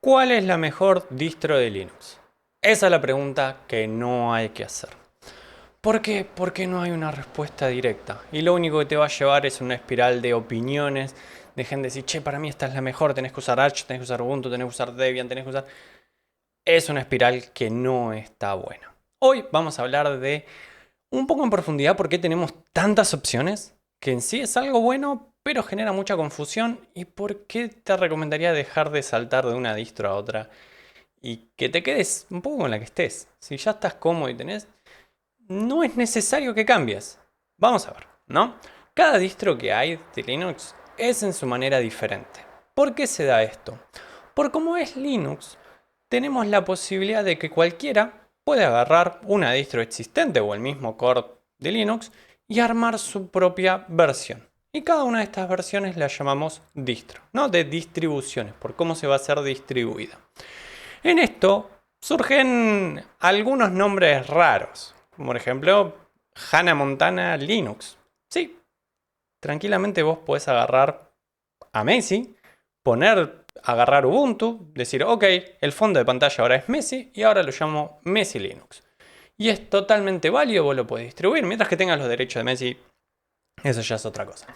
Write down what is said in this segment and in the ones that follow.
¿Cuál es la mejor distro de Linux? Esa es la pregunta que no hay que hacer. ¿Por qué? Porque no hay una respuesta directa. Y lo único que te va a llevar es una espiral de opiniones, de gente decir, che, para mí esta es la mejor, tenés que usar Arch, tenés que usar Ubuntu, tenés que usar Debian, tenés que usar... Es una espiral que no está buena. Hoy vamos a hablar de un poco en profundidad por qué tenemos tantas opciones, que en sí es algo bueno, pero genera mucha confusión, y por qué te recomendaría dejar de saltar de una distro a otra y que te quedes un poco con la que estés. Si ya estás cómodo y tenés, no es necesario que cambies. Vamos a ver, ¿no? Cada distro que hay de Linux es en su manera diferente. ¿Por qué se da esto? Por como es Linux, tenemos la posibilidad de que cualquiera puede agarrar una distro existente o el mismo core de Linux y armar su propia versión. Y cada una de estas versiones la llamamos distro, ¿no? De distribuciones, por cómo se va a ser distribuida. En esto surgen algunos nombres raros, como por ejemplo Hannah Montana Linux. Sí, tranquilamente vos podés agarrar a Messi, agarrar Ubuntu, decir, ok, el fondo de pantalla ahora es Messi y ahora lo llamo Messi Linux. Y es totalmente válido, vos lo podés distribuir, mientras que tengas los derechos de Messi, eso ya es otra cosa.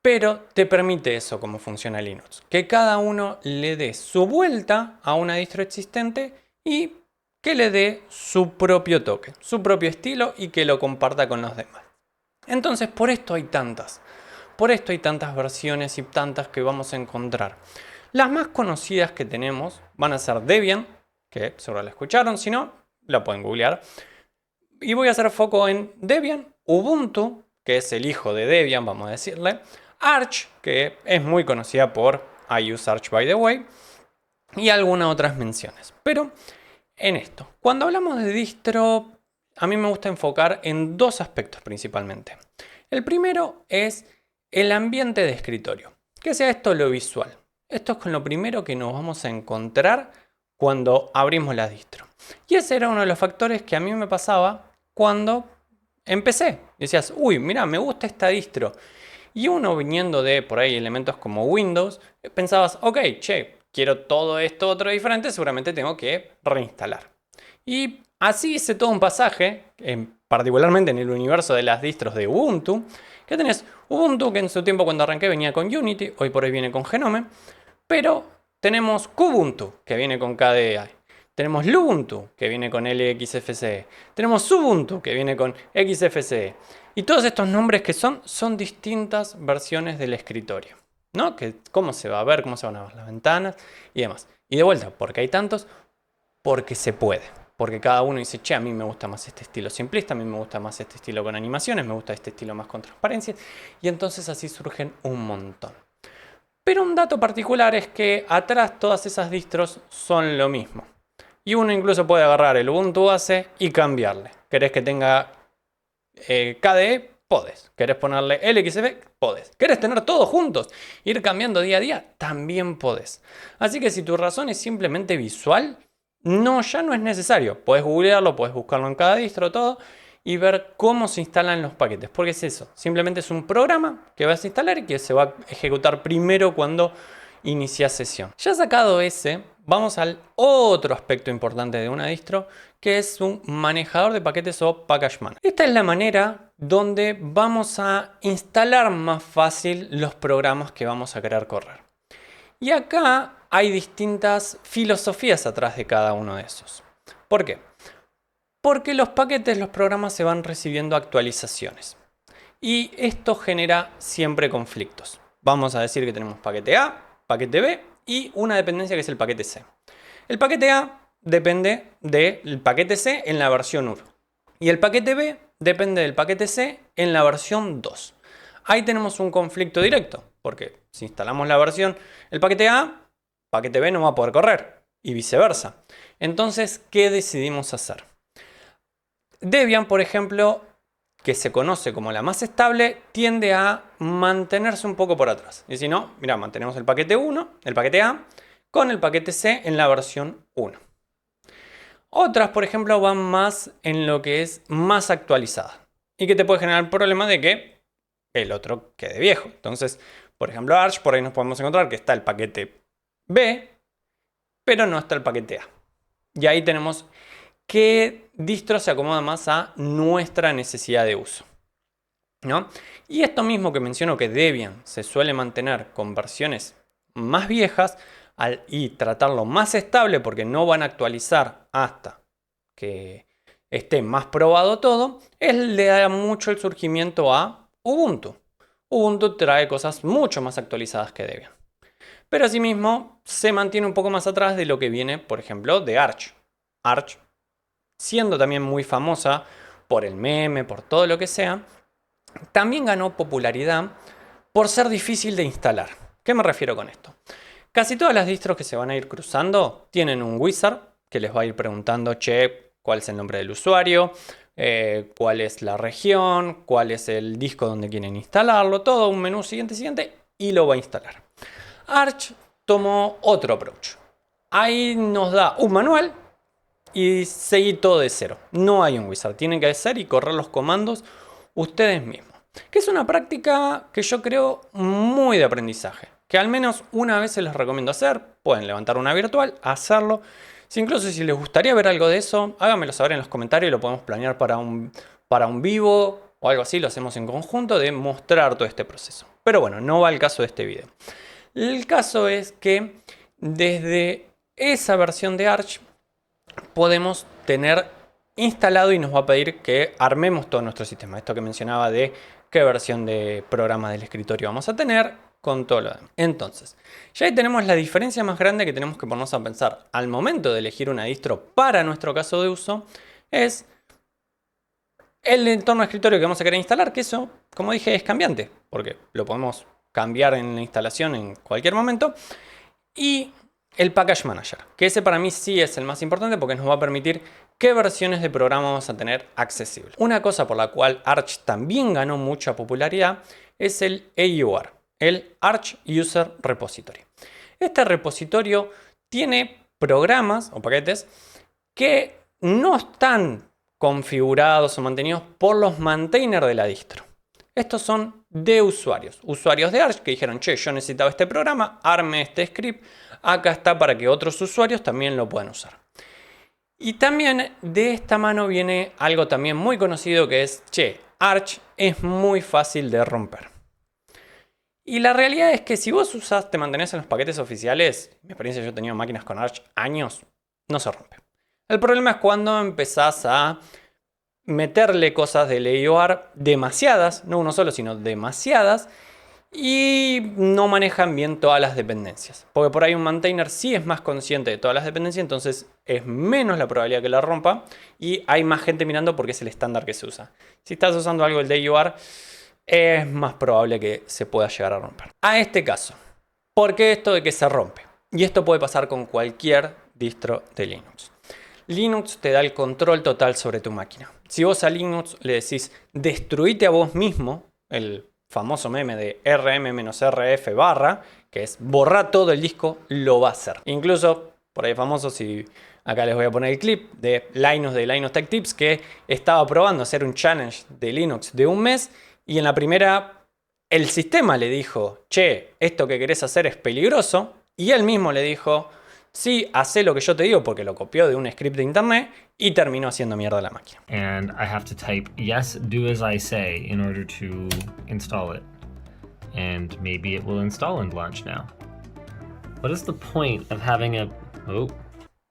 Pero te permite eso como funciona Linux, que cada uno le dé su vuelta a una distro existente y que le dé su propio toque, su propio estilo y que lo comparta con los demás. Entonces, por esto hay tantas. Por esto hay tantas versiones y tantas que vamos a encontrar. Las más conocidas que tenemos van a ser Debian, que seguro la escucharon, si no, la pueden googlear. Y voy a hacer foco en Debian, Ubuntu, que es el hijo de Debian, vamos a decirle, Arch, que es muy conocida por I use Arch by the way, y algunas otras menciones. Pero en esto, cuando hablamos de distro, a mí me gusta enfocar en dos aspectos principalmente. El primero es el ambiente de escritorio, que sea esto lo visual. Esto es con lo primero que nos vamos a encontrar cuando abrimos la distro. Y ese era uno de los factores que a mí me pasaba cuando empecé. Decías, uy, mira, me gusta esta distro. Y uno viniendo de por ahí elementos como Windows, pensabas, ok, che, quiero todo esto otro diferente, seguramente tengo que reinstalar. Y así hice todo un pasaje, particularmente en el universo de las distros de Ubuntu, que tenés Ubuntu, que en su tiempo cuando arranqué venía con Unity, hoy por hoy viene con Genome, pero tenemos Kubuntu, que viene con KDE. Tenemos Lubuntu, que viene con LXFCE. Tenemos Ubuntu, que viene con XFCE. Y todos estos nombres que son distintas versiones del escritorio, ¿no? Que cómo se va a ver, cómo se van a ver las ventanas y demás. Y de vuelta, ¿por qué hay tantos? Porque se puede. Porque cada uno dice, che, a mí me gusta más este estilo simplista, a mí me gusta más este estilo con animaciones, me gusta este estilo más con transparencia. Y entonces así surgen un montón. Pero un dato particular es que atrás todas esas distros son lo mismo. Y uno incluso puede agarrar el Ubuntu base y cambiarle. ¿Querés que tenga KDE? Podés. ¿Querés ponerle LXF? Podés. ¿Querés tener todos juntos? Ir cambiando día a día? También podés. Así que si tu razón es simplemente visual, no, ya no es necesario. Podés googlearlo, podés buscarlo en cada distro, todo, y ver cómo se instalan los paquetes. Porque es eso, simplemente es un programa que vas a instalar y que se va a ejecutar primero cuando inicia sesión. Ya sacado ese, vamos al otro aspecto importante de una distro, que es un manejador de paquetes o package manager. Esta es la manera donde vamos a instalar más fácil los programas que vamos a querer correr. Y acá hay distintas filosofías atrás de cada uno de esos. ¿Por qué? Porque los paquetes, los programas se van recibiendo actualizaciones. Y esto genera siempre conflictos. Vamos a decir que tenemos paquete A, paquete B y una dependencia que es el paquete C. El paquete A depende del paquete C en la versión 1. Y el paquete B depende del paquete C en la versión 2. Ahí tenemos un conflicto directo, porque si instalamos la versión, el paquete A, paquete B no va a poder correr, y viceversa. Entonces, ¿qué decidimos hacer? Debian, por ejemplo, que se conoce como la más estable, tiende a mantenerse un poco por atrás. Y si no, mira, mantenemos el paquete 1, el paquete A, con el paquete C en la versión 1. Otras, por ejemplo, van más en lo que es más actualizada. Y que te puede generar el problema de que el otro quede viejo. Entonces, por ejemplo, Arch, por ahí nos podemos encontrar que está el paquete B pero no está el paquete A. Y ahí tenemos qué distro se acomoda más a nuestra necesidad de uso, ¿no? Y esto mismo que menciono que Debian se suele mantener con versiones más viejas y tratarlo más estable porque no van a actualizar hasta que esté más probado todo, él le da mucho el surgimiento a Ubuntu. Ubuntu trae cosas mucho más actualizadas que Debian. Pero asimismo se mantiene un poco más atrás de lo que viene, por ejemplo, de Arch. Arch, siendo también muy famosa por el meme, por todo lo que sea, también ganó popularidad por ser difícil de instalar. ¿Qué me refiero con esto? Casi todas las distros que se van a ir cruzando tienen un wizard que les va a ir preguntando, che, ¿cuál es el nombre del usuario? ¿Cuál es la región? ¿Cuál es el disco donde quieren instalarlo? Todo un menú siguiente y lo va a instalar. Arch tomó otro approach. Ahí nos da un manual y seguir todo de cero. No hay un wizard. Tienen que hacer y correr los comandos ustedes mismos. Que es una práctica que yo creo muy de aprendizaje. Que al menos una vez se les recomiendo hacer. Pueden levantar una virtual, hacerlo. Incluso si les gustaría ver algo de eso, háganmelo saber en los comentarios y lo podemos planear para un vivo o algo así. Lo hacemos en conjunto de mostrar todo este proceso. Pero bueno, no va el caso de este video. El caso es que desde esa versión de Arch podemos tener instalado y nos va a pedir que armemos todo nuestro sistema. Esto que mencionaba de qué versión de programa del escritorio vamos a tener con todo lo demás. Entonces, ya ahí tenemos la diferencia más grande que tenemos que ponernos a pensar al momento de elegir una distro para nuestro caso de uso es el entorno de escritorio que vamos a querer instalar, que eso, como dije, es cambiante, porque lo podemos cambiar en la instalación en cualquier momento. Y el Package Manager, que ese para mí sí es el más importante porque nos va a permitir qué versiones de programa vamos a tener accesibles. Una cosa por la cual Arch también ganó mucha popularidad es el AUR, el Arch User Repository. Este repositorio tiene programas o paquetes que no están configurados o mantenidos por los maintainers de la distro. Estos son de usuarios de Arch que dijeron, che, yo necesitaba este programa, arme este script, acá está para que otros usuarios también lo puedan usar. Y también de esta mano viene algo también muy conocido que es, che, Arch es muy fácil de romper. Y la realidad es que si vos te mantenés en los paquetes oficiales, mi experiencia, yo he tenido máquinas con Arch años, no se rompe. El problema es cuando empezás a meterle cosas del AUR demasiadas, no uno solo, sino demasiadas, y no manejan bien todas las dependencias. Porque por ahí un maintainer sí es más consciente de todas las dependencias, entonces es menos la probabilidad que la rompa y hay más gente mirando porque es el estándar que se usa. Si estás usando algo del AUR, es más probable que se pueda llegar a romper. A este caso, ¿por qué esto de que se rompe? Y esto puede pasar con cualquier distro de Linux. Linux te da el control total sobre tu máquina. Si vos a Linux le decís destruite a vos mismo, el famoso meme de rm-rf barra, que es borrar todo el disco, lo va a hacer. Incluso, por ahí famoso, si acá les voy a poner el clip de Linus Tech Tips, que estaba probando hacer un challenge de Linux de un mes y en la primera el sistema le dijo, che, esto que querés hacer es peligroso, y él mismo le dijo, sí, hacé lo que yo te digo porque lo copió de un script de internet y terminó haciendo mierda la máquina. And I have to type yes, do as I say in order to install it. And maybe it will install and launch now. What is the point of having a... Oh.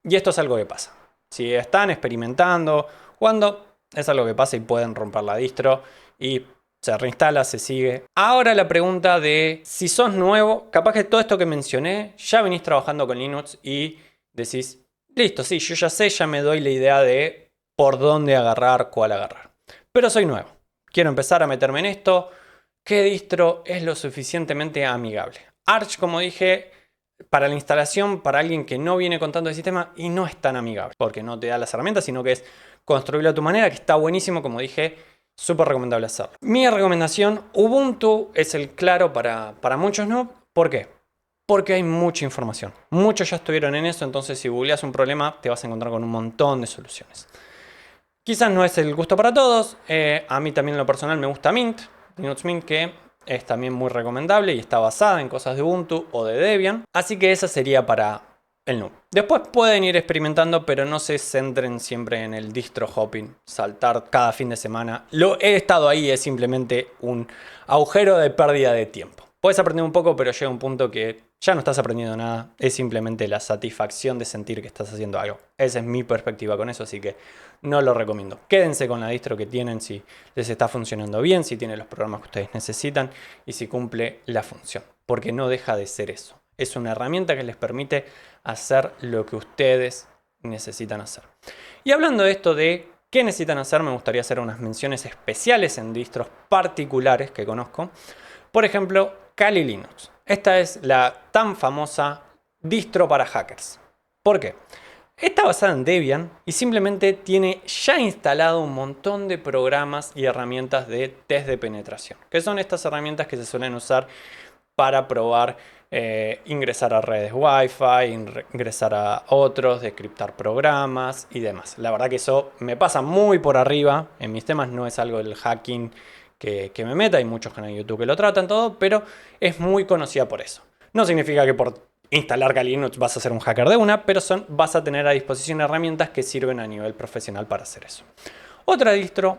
Y esto es algo que pasa. Si están experimentando, jugando, es algo que pasa y pueden romper la distro y se reinstala, se sigue. Ahora la pregunta de si sos nuevo, capaz que todo esto que mencioné, ya venís trabajando con Linux y decís, listo, sí, yo ya sé, ya me doy la idea de por dónde agarrar, cuál agarrar. Pero soy nuevo, quiero empezar a meterme en esto. ¿Qué distro es lo suficientemente amigable? Arch, como dije, para la instalación, para alguien que no viene con tanto de sistema y no es tan amigable, porque no te da las herramientas, sino que es construirlo a tu manera, que está buenísimo, como dije, súper recomendable hacerlo. Mi recomendación, Ubuntu es el claro para muchos, ¿no? ¿Por qué? Porque hay mucha información. Muchos ya estuvieron en eso, entonces si googleas un problema te vas a encontrar con un montón de soluciones. Quizás no es el gusto para todos. A mí también en lo personal me gusta Mint, Linux Mint, que es también muy recomendable y está basada en cosas de Ubuntu o de Debian. Así que esa sería para el noob. Después pueden ir experimentando, pero no se centren siempre en el distro hopping, saltar cada fin de semana. Lo he estado ahí, es simplemente un agujero de pérdida de tiempo. Puedes aprender un poco, pero llega un punto que ya no estás aprendiendo nada. Es simplemente la satisfacción de sentir que estás haciendo algo. Esa es mi perspectiva con eso, así que no lo recomiendo. Quédense con la distro que tienen si les está funcionando bien, si tiene los programas que ustedes necesitan y si cumple la función. Porque no deja de ser eso. Es una herramienta que les permite hacer lo que ustedes necesitan hacer. Y hablando de esto de qué necesitan hacer, me gustaría hacer unas menciones especiales en distros particulares que conozco. Por ejemplo, Kali Linux. Esta es la tan famosa distro para hackers. ¿Por qué? Está basada en Debian y simplemente tiene ya instalado un montón de programas y herramientas de test de penetración, que son estas herramientas que se suelen usar para probar ingresar a redes Wi-Fi, ingresar a otros, decriptar programas y demás. La verdad que eso me pasa muy por arriba. En mis temas no es algo del hacking que me meta. Hay muchos canales de YouTube que lo tratan todo, pero es muy conocida por eso. No significa que por instalar Kali Linux vas a ser un hacker de una, pero vas a tener a disposición herramientas que sirven a nivel profesional para hacer eso. Otra distro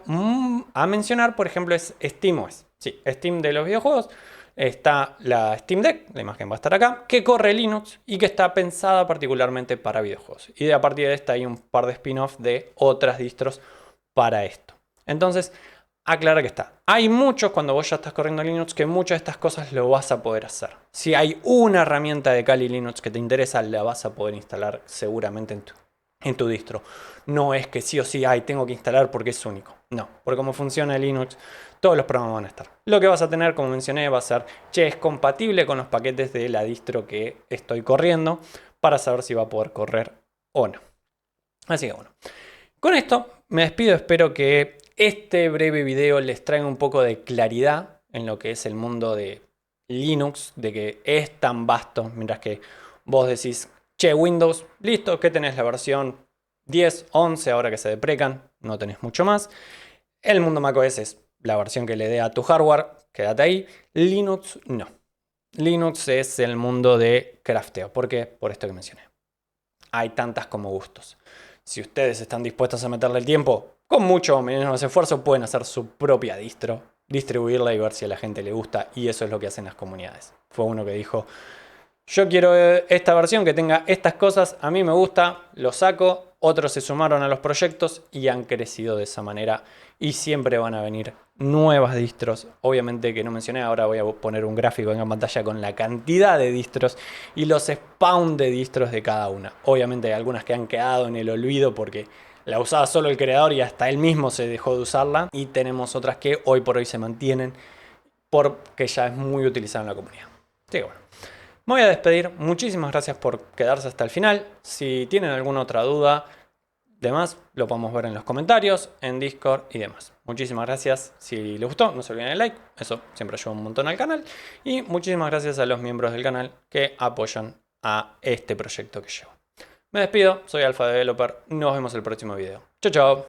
a mencionar, por ejemplo, es SteamOS. Sí, Steam de los videojuegos. Está la Steam Deck, la imagen va a estar acá, que corre Linux y que está pensada particularmente para videojuegos. Y a partir de esta hay un par de spin-offs de otras distros para esto. Entonces, aclara que está. Hay muchos, cuando vos ya estás corriendo Linux, que muchas de estas cosas lo vas a poder hacer. Si hay una herramienta de Kali Linux que te interesa, la vas a poder instalar seguramente en tu distro. No es que sí o sí, tengo que instalar porque es único. No, porque como funciona Linux, todos los programas van a estar. Lo que vas a tener, como mencioné, va a ser, es compatible con los paquetes de la distro que estoy corriendo para saber si va a poder correr o no. Así que bueno, con esto me despido. Espero que este breve video les traiga un poco de claridad en lo que es el mundo de Linux, de que es tan vasto, mientras que vos decís, Windows, listo, que tenés la versión 10, 11, ahora que se deprecan, no tenés mucho más. El mundo macOS es la versión que le dé a tu hardware, quédate ahí. Linux no. Linux es el mundo de crafteo. ¿Por qué? Por esto que mencioné. Hay tantas como gustos. Si ustedes están dispuestos a meterle el tiempo, con mucho o menos esfuerzo, pueden hacer su propia distro, distribuirla y ver si a la gente le gusta. Y eso es lo que hacen las comunidades. Fue uno que dijo, yo quiero esta versión que tenga estas cosas, a mí me gusta, lo saco. Otros se sumaron a los proyectos y han crecido de esa manera. Y siempre van a venir nuevas distros. Obviamente que no mencioné, ahora voy a poner un gráfico en pantalla con la cantidad de distros y los spawn de distros de cada una. Obviamente hay algunas que han quedado en el olvido porque la usaba solo el creador y hasta él mismo se dejó de usarla. Y tenemos otras que hoy por hoy se mantienen porque ya es muy utilizada en la comunidad. Así que bueno. Me voy a despedir. Muchísimas gracias por quedarse hasta el final. Si tienen alguna otra duda, demás, lo podemos ver en los comentarios, en Discord y demás. Muchísimas gracias. Si les gustó, no se olviden el like. Eso siempre ayuda un montón al canal. Y muchísimas gracias a los miembros del canal que apoyan a este proyecto que llevo. Me despido. Soy Alpha Developer. Nos vemos en el próximo video. Chao, chao.